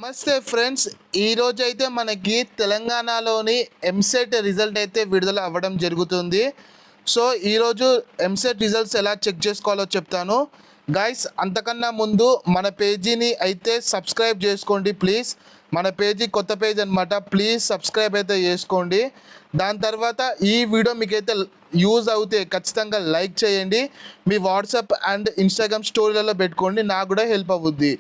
నమస్తే ఫ్రెండ్స్, ఈరోజు అయితే మనకి తెలంగాణలోని ఎంసెట్ రిజల్ట్ అయితే విడుదల అవ్వడం జరుగుతుంది. సో ఈరోజు ఎంసెట్ రిజల్ట్స్ ఎలా చెక్ చేసుకోవాలో చెప్తాను గైస్. అంతకన్నా ముందు మన పేజీని అయితే సబ్స్క్రైబ్ చేసుకోండి ప్లీజ్. మన పేజీ కొత్త పేజ్ అనమాట, ప్లీజ్ సబ్స్క్రైబ్ అయితే చేసుకోండి. దాని తర్వాత ఈ వీడియో మీకైతే యూజ్ అవుతే ఖచ్చితంగా లైక్ చేయండి. మీ వాట్సాప్ అండ్ ఇన్స్టాగ్రామ్ స్టోరీలలో పెట్టుకోండి, నాకు కూడా హెల్ప్ అవుద్ది.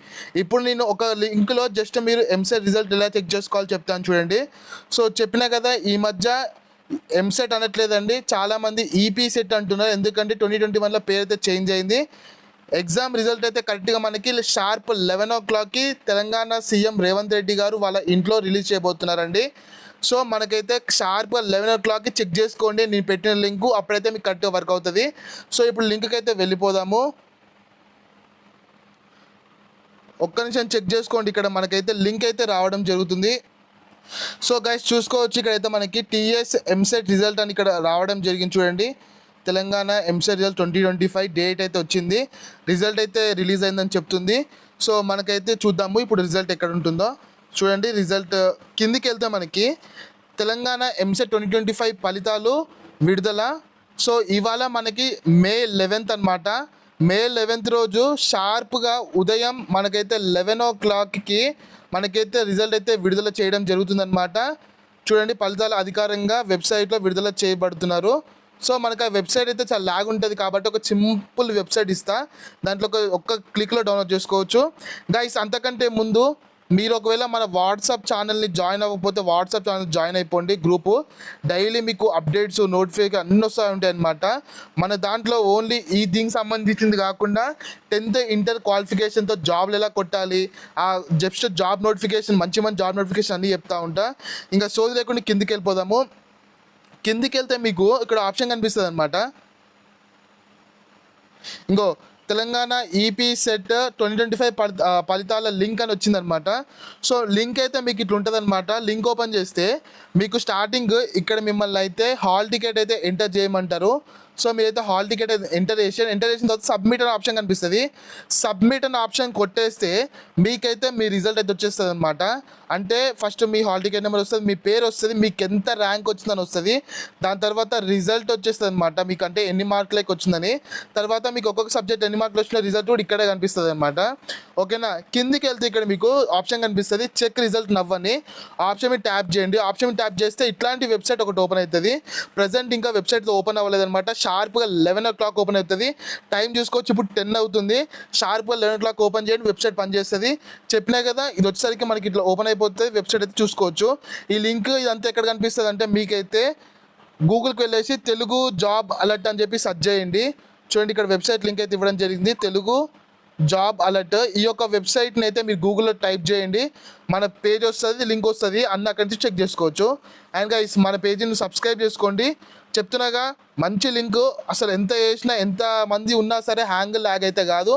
ఇప్పుడు నేను ఒక లింక్లో జస్ట్ మీరు ఎంసెట్ రిజల్ట్ ఎలా చెక్ చేసుకోవాలో చెప్తాను చూడండి. సో చెప్పినా కదా, ఈ మధ్య ఎంసెట్ అనట్లేదండి, చాలామంది ఈపీ సెట్ అంటున్నారు. ఎందుకంటే 2021లో పేరు అయితే చేంజ్ అయింది. ఎగ్జామ్ రిజల్ట్ అయితే కరెక్ట్గా మనకి షార్ప్ 11 o'clockకి తెలంగాణ సీఎం రేవంత్ రెడ్డి గారు వాళ్ళ ఇంట్లో రిలీజ్ చేయబోతున్నారండి. సో మనకైతే షార్ప్గా 11 o'clockకి చెక్ చేసుకోండి, నేను పెట్టిన లింకు, అప్పుడైతే మీకు కరెక్ట్గా వర్క్ అవుతుంది. సో ఇప్పుడు లింక్కి అయితే వెళ్ళిపోదాము. ఒక్క నిమిషం చెక్ చేసుకోండి, ఇక్కడ మనకైతే లింక్ అయితే రావడం జరుగుతుంది. సో గైస్ చూసుకోవచ్చు, ఇక్కడైతే మనకి టీఎస్ ఎంసెట్ రిజల్ట్ అని ఇక్కడ రావడం జరిగింది చూడండి. తెలంగాణ ఎంసెట్ రిజల్ట్ 2025 డేట్ అయితే వచ్చింది, రిజల్ట్ అయితే రిలీజ్ అయిందని చెప్తుంది. సో మనకైతే చూద్దాము ఇప్పుడు రిజల్ట్ ఎక్కడ ఉంటుందో. చూడండి రిజల్ట్ కిందికి వెళ్తే మనకి తెలంగాణ ఎంసెట్ 2025 ఫలితాలు విడుదల. సో ఇవాళ మనకి మే 11th అనమాట. మే 11th రోజు షార్ప్గా ఉదయం మనకైతే 11 o'clockకి మనకైతే రిజల్ట్ అయితే విడుదల చేయడం జరుగుతుందన్నమాట. చూడండి ఫలితాలు అధికారికంగా వెబ్సైట్లో విడుదల చేయబడుతున్నారు. సో మనకు ఆ వెబ్సైట్ అయితే చాలా లాగ్ ఉంటుంది కాబట్టి ఒక సింపుల్ వెబ్సైట్ ఇస్తా, దాంట్లో ఒక్క క్లిక్లో డౌన్లోడ్ చేసుకోవచ్చు గైస్. అంతకంటే ముందు మీరు ఒకవేళ మన వాట్సాప్ ఛానల్ని జాయిన్ అవ్వకపోతే వాట్సాప్ ఛానల్ జాయిన్ అయిపోండి. గ్రూపు డైలీ మీకు అప్డేట్స్ నోటిఫికేషన్ అన్నీ వస్తూ ఉంటాయి అన్నమాట. మన దాంట్లో ఓన్లీ ఈ దీనికి సంబంధించింది కాకుండా 10th ఇంటర్ క్వాలిఫికేషన్తో జాబ్లు ఎలా కొట్టాలి, ఆ జస్ట్ జాబ్ నోటిఫికేషన్ మంచి జాబ్ నోటిఫికేషన్ అన్నీ చెప్తా ఉంటా. ఇంకా సోది లేకుండా కిందికి వెళ్ళిపోదాము. కిందికి వెళ్తే మీకు ఇక్కడ ఆప్షన్ కనిపిస్తుంది అనమాట. ఇంకో తెలంగాణ ఈపీ సెట్ 2025 ఫలితాల లింక్ అని వచ్చిందనమాట. సో లింక్ అయితే మీకు ఇట్లా ఉంటుంది అనమాట. లింక్ ఓపెన్ చేస్తే మీకు స్టార్టింగ్ ఇక్కడ మిమ్మల్ని అయితే హాల్ టికెట్ అయితే ఎంటర్ చేయమంటారు. సో మీరైతే హాల్ టికెట్ ఎంటర్ చేసిన తర్వాత సబ్మిట్ అనే ఆప్షన్ కనిపిస్తుంది. సబ్మిట్ అనే ఆప్షన్ కొట్టేస్తే మీకైతే మీ రిజల్ట్ అయితే వచ్చేస్తుంది అనమాట. అంటే ఫస్ట్ మీ హాల్ టికెట్ నెంబర్ వస్తుంది, మీ పేరు వస్తుంది, మీకు ఎంత ర్యాంక్ వచ్చిందని వస్తుంది. దాని తర్వాత రిజల్ట్ వచ్చేస్తుంది అనమాట, మీకు అంటే ఎన్ని మార్కులకి వచ్చిందని. తర్వాత మీకు ఒక్కొక్క సబ్జెక్ట్ ఎన్ని మార్కులు వచ్చిన రిజల్ట్ కూడా ఇక్కడే కనిపిస్తుంది అనమాట. ఓకేనా. కిందికి వెళ్తే ఇక్కడ మీకు ఆప్షన్ కనిపిస్తుంది చెక్ రిజల్ట్ నవ్ అని. ఆప్షన్ మీద ట్యాప్ చేయండి. ఆప్షన్ మీద ట్యాప్ చేస్తే ఇట్లాంటి వెబ్సైట్ ఒకటి ఓపెన్ అవుతుంది. ప్రజెంట్ ఇంకా వెబ్సైట్ ఓపెన్ అవ్వలేదు అనమాట. షార్ప్గా 11 o'clock ఓపెన్ అవుతుంది. టైం చూసుకోవచ్చు, ఇప్పుడు 10 అవుతుంది. షార్ప్గా 11 o'clock ఓపెన్ చేయండి, వెబ్సైట్ పనిచేస్తుంది. చెప్పినా కదా, ఇది వచ్చేసరికి మనకి ఇట్లా ఓపెన్ అయిపోతుంది. వెబ్సైట్ అయితే చూసుకోవచ్చు. ఈ లింక్ ఇదంతా ఎక్కడ కనిపిస్తుంది అంటే మీకైతే గూగుల్కి వెళ్ళేసి తెలుగు జాబ్ అలర్ట్ అని చెప్పి సెర్చ్ చేయండి. చూడండి ఇక్కడ వెబ్సైట్ లింక్ అయితే ఇవ్వడం జరిగింది, తెలుగు జాబ్ అలర్ట్. ఈ యొక్క వెబ్సైట్ని అయితే మీరు గూగుల్లో టైప్ చేయండి, మన పేజ్ వస్తుంది, లింక్ వస్తుంది, అన్నీ అక్కడి నుంచి చెక్ చేసుకోవచ్చు. అండ్ గైస్ మన పేజీని సబ్స్క్రైబ్ చేసుకోండి. చెప్తున్నాగా మంచి లింకు, అసలు ఎంత చేసినా ఎంత మంది ఉన్నా సరే హ్యాంగ్ ల్యాగ్ అయితే కాదు,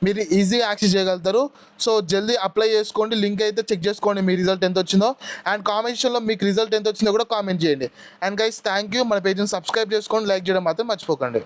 మీరు ఈజీగా యాక్సెస్ చేయగలుగుతారు. సో జల్దీ అప్లై చేసుకోండి, లింక్ అయితే చెక్ చేసుకోండి మీ రిజల్ట్ ఎంత వచ్చిందో. అండ్ కామెంట్స్లో మీకు రిజల్ట్ ఎంత వచ్చిందో కూడా కామెంట్ చేయండి. And guys thank you. మన పేజీని సబ్స్క్రైబ్ చేసుకోండి, లైక్ చేయడం మాత్రం మర్చిపోకండి.